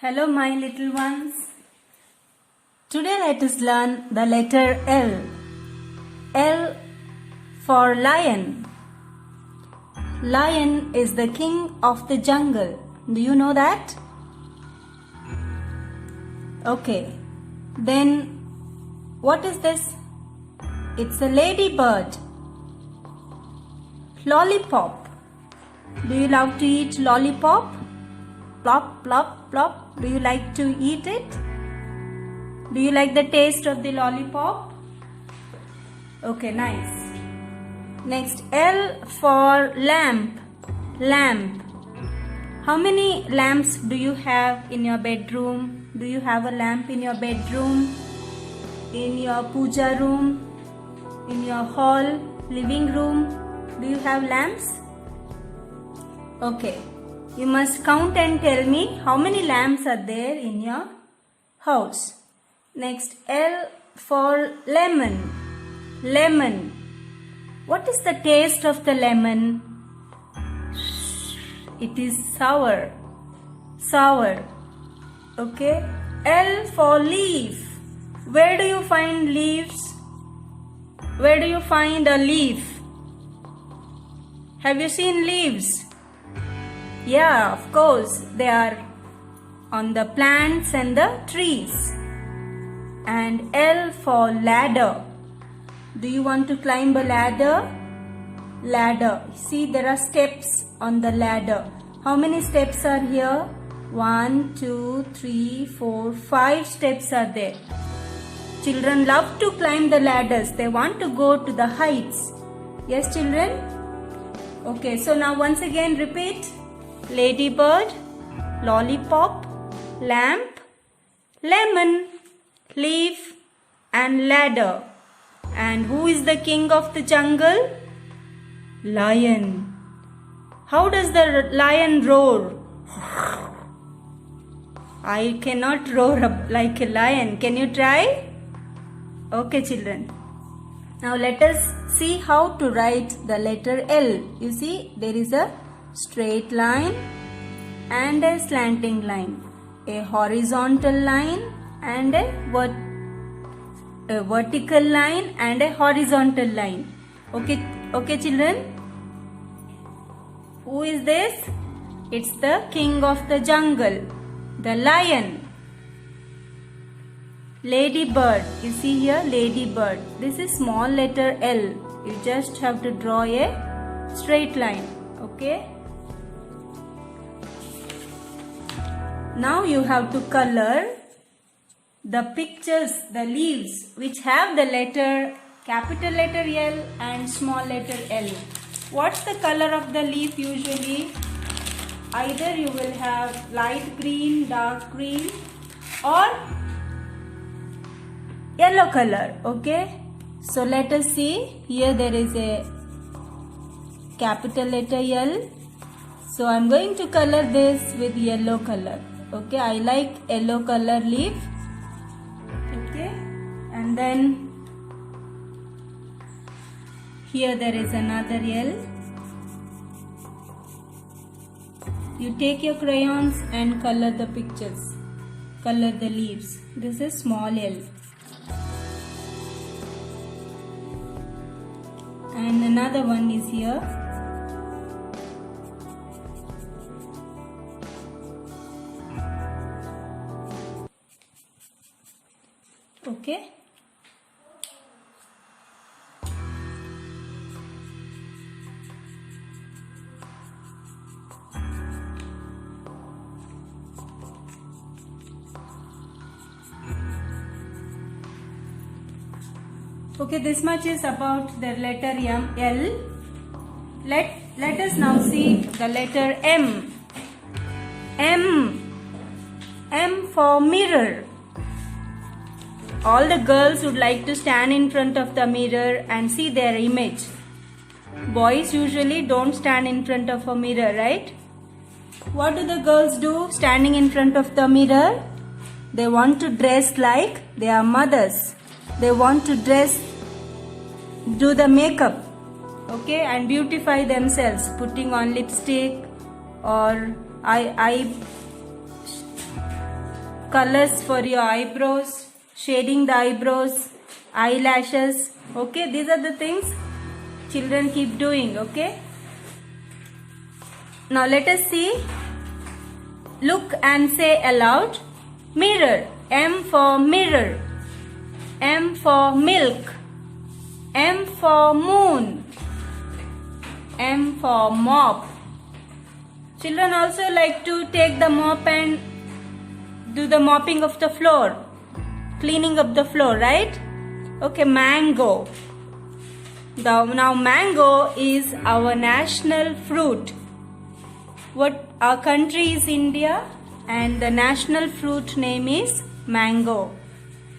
Hello my little ones. Today let us learn the letter L. L for lion. Lion is the king of the jungle. Do you know that? Okay. Then what is this? It's a ladybird. Lollipop. Do you love to eat lollipop? Plop, plop, plop. Do you like to eat it? Do you like the taste of the lollipop? Okay, nice. Next, L for lamp. Lamp. How many lamps do you have in your bedroom? Do you have a lamp in your bedroom? In your puja room? In your hall? Living room? Do you have lamps? Okay. You must count and tell me how many lamps are there in your house. Next, L for lemon. Lemon. What is the taste of the lemon? It is sour. Sour. Okay. L for leaf. Where do you find leaves? Where do you find a leaf? Have you seen leaves? Yeah, of course, they are on the plants and the trees. And L for ladder. Do you want to climb a ladder? Ladder. See, there are steps on the ladder. How many steps are here? 1, 2, 3, 4, 5 steps are there. Children love to climb the ladders. They want to go to the heights. Yes, children? Okay, so now once again repeat. Ladybird, lollipop, lamp, lemon, leaf and ladder. And who is the king of the jungle? Lion. How does the lion roar? I cannot roar up like a lion. Can you try? Okay, children. Now let us see how to write the letter L. You see, there is a straight line and a slanting line, a horizontal line and a vertical line and a horizontal line. Okay, children. Who is this? It's the king of the jungle, the lion. Ladybird. You see here, ladybird. This is small letter L. You just have to draw a straight line. Okay. Now you have to color the pictures, the leaves which have the letter, capital letter L and small letter L. What's the color of the leaf usually? Either you will have light green, dark green or yellow color. Okay. So let us see. Here there is a capital letter L. So I am going to color this with yellow color. Okay, I like yellow color leaf. Okay, and then here there is another L. You take your crayons and color the pictures, color the leaves. This is small L. And another one is here. Okay. Okay, this much is about the letter L. Let us now see the letter M. M for mirror. All the girls would like to stand in front of the mirror and see their image. Boys usually don't stand in front of a mirror, right? What do the girls do standing in front of the mirror? They want to dress like their mothers. They want to do the makeup, okay, and beautify themselves, putting on lipstick or colors for your eyebrows, shading the eyebrows, eyelashes. Okay, these are the things children keep doing. Okay. Now let us see. Look and say aloud. Mirror. M for mirror. M for milk. M for moon. M for mop. Children also like to take the mop and do the mopping of the floor, cleaning up the floor, right? Okay, mango. Now mango is our national fruit. Our country is India and the national fruit name is mango.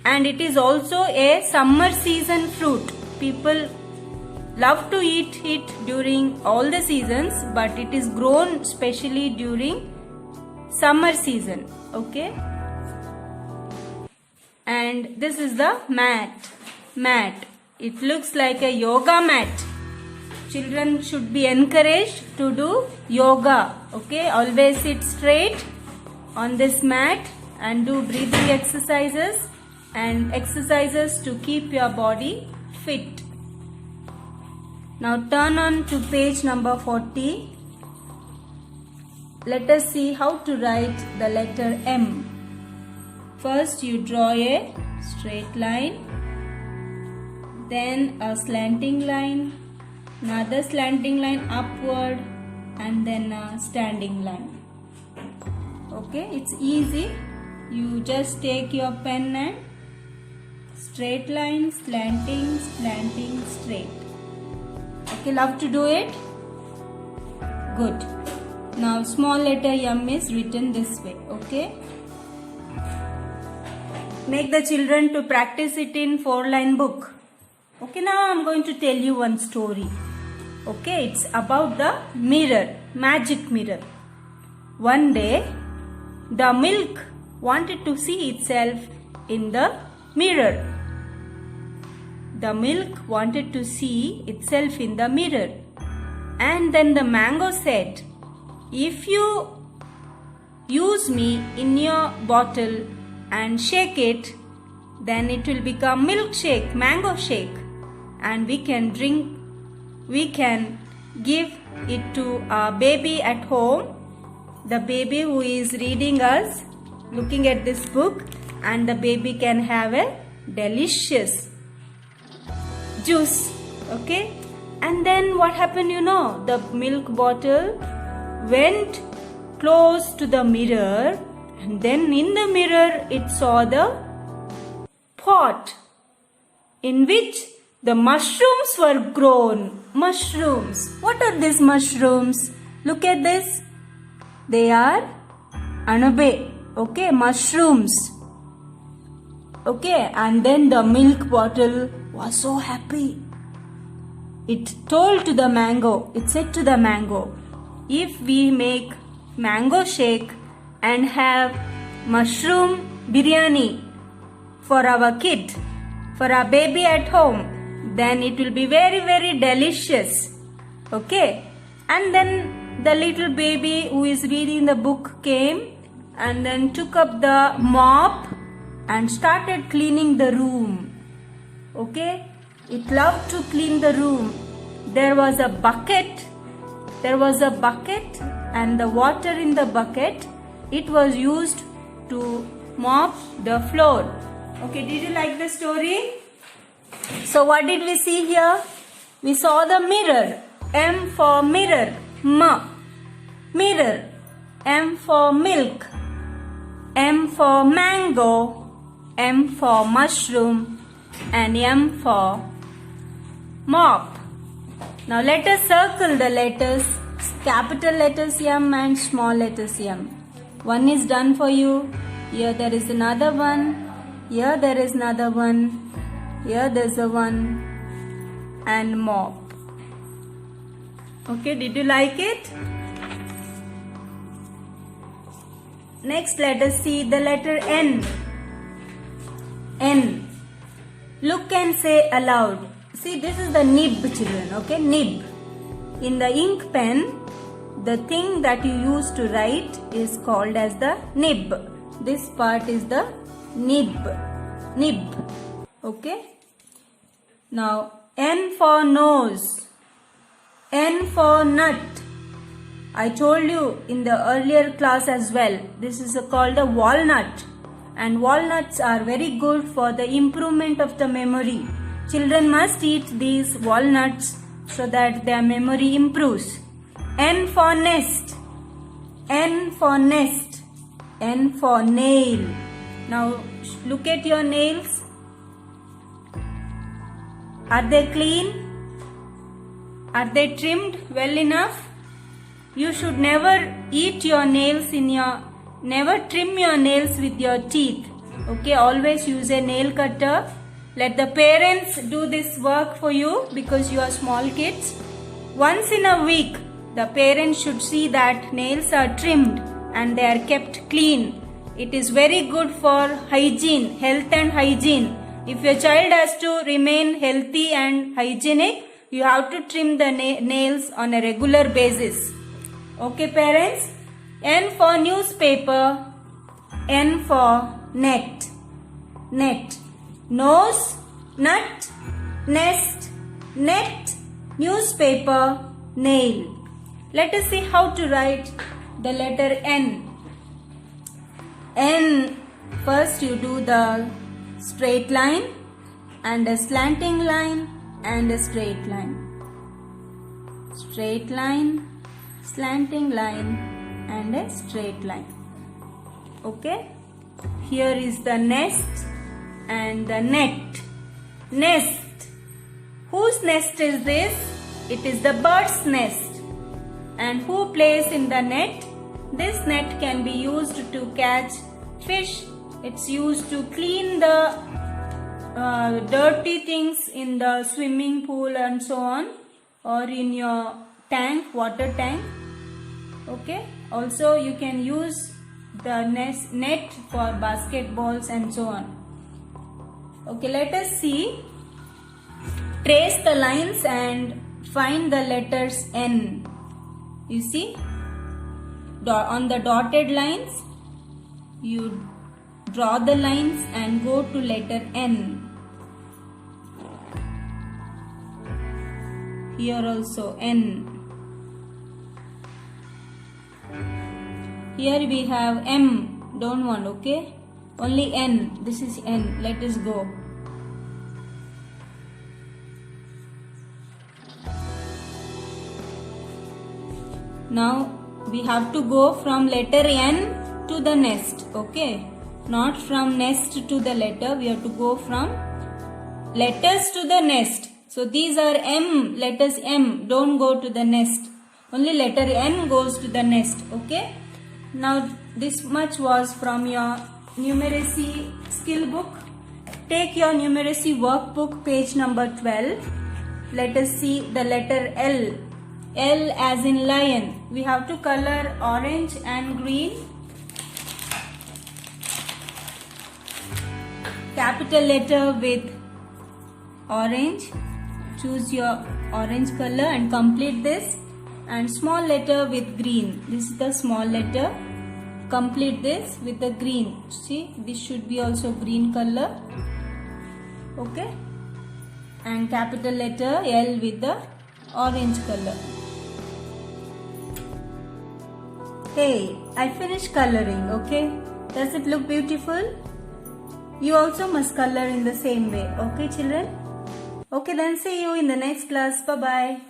And it is also a summer season fruit. People love to eat it during all the seasons, but it is grown specially during summer season. Okay. And this is the mat. It looks like a yoga mat. Children should be encouraged to do yoga. Okay, always sit straight on this mat and do breathing exercises and exercises to keep your body fit. Now turn on to page number 40. Let us see how to write the letter M. First you draw a straight line, then a slanting line, another slanting line upward, and then a standing line. Okay, it's easy. You just take your pen and straight line, slanting, slanting, straight. Okay, love to do it? Good. Now small letter M is written this way. Okay. Make the children to practice it in 4-line book. Okay, now I'm going to tell you one story. Okay, it's about the mirror, magic mirror. One day, the milk wanted to see itself in the mirror. The milk wanted to see itself in the mirror. And then the mango said, if you use me in your bottle and shake it, then it will become milkshake, mango shake. And we can give it to our baby at home. The baby who is reading us, looking at this book, and the baby can have a delicious juice. Okay. And then what happened, the milk bottle went close to the mirror, and then in the mirror it saw the pot in which the mushrooms were grown. Mushrooms. What are these mushrooms? Look at this. They are anabe. Okay, mushrooms. Okay, and then the milk bottle was so happy. It said to the mango, if we make mango shake and have mushroom biryani for our kid, for our baby at home, then it will be very, very delicious. Okay. And then the little baby who is reading the book came and then took up the mop and started cleaning the room. Okay. It loved to clean the room. There was a bucket and the water in the bucket, it was used to mop the floor. Okay, did you like the story? So what did we see here? We saw the mirror. M for mirror. Mirror. M for milk. M for mango. M for mushroom. And M for mop. Now let us circle the letters, capital letters M and small letters M. One is done for you. Here there is another one. Here there is another one. Here there is a one. And mop. Okay, did you like it? Next, let us see the letter N. N. Look and say aloud. See, this is the nib, children. Okay, nib. In the ink pen, the thing that you use to write is called as the nib. This part is the nib. Okay. Now N for nose. N for nut. I told you in the earlier class as well. This is called a walnut. And walnuts are very good for the improvement of the memory. Children must eat these walnuts so that their memory improves. N for nest. N for nest. N for nail. Now look at your nails. Are they clean? Are they trimmed well enough? You should never eat your nails never trim your nails with your teeth. Okay, always use a nail cutter. Let the parents do this work for you because you are small kids. Once in a week, the parents should see that nails are trimmed and they are kept clean. It is very good for hygiene, health and hygiene. If your child has to remain healthy and hygienic, you have to trim the nails on a regular basis. Okay, parents? N for newspaper. N for net. Net. Nose, nut, nest, net, newspaper, nail. Let us see how to write the letter N. N, first you do the straight line and a slanting line and a straight line. Straight line, slanting line and a straight line. Okay? Here is the nest and the net. Nest. Whose nest is this? It is the bird's nest. And who plays in the net? This net can be used to catch fish. It's used to clean the dirty things in the swimming pool and so on, or in your tank, water tank. Okay. Also you can use the net for basketballs and so on. Okay, let us see. Trace the lines and find the letters N. You see, on the dotted lines, you draw the lines and go to letter N. Here also N. Here we have M. Don't want, okay? Only N. This is N. Let us go. Now we have to go from letter N to the nest. Okay? Not from nest to the letter. We have to go from letters to the nest. So these are M. Letters M. Don't go to the nest. Only letter N goes to the nest. Okay? Now this much was from your numeracy skill book. Take your numeracy workbook, page number 12. Let us see the letter L. L as in lion. We have to color orange and green. Capital letter with orange. Choose your orange color and complete this. And small letter with green. This is the small letter. Complete this with the green. See, this should be also green color. Okay. And capital letter L with the orange color. Hey, I finished coloring. Okay. Does it look beautiful? You also must color in the same way. Okay, children? Okay, then see you in the next class. Bye-bye.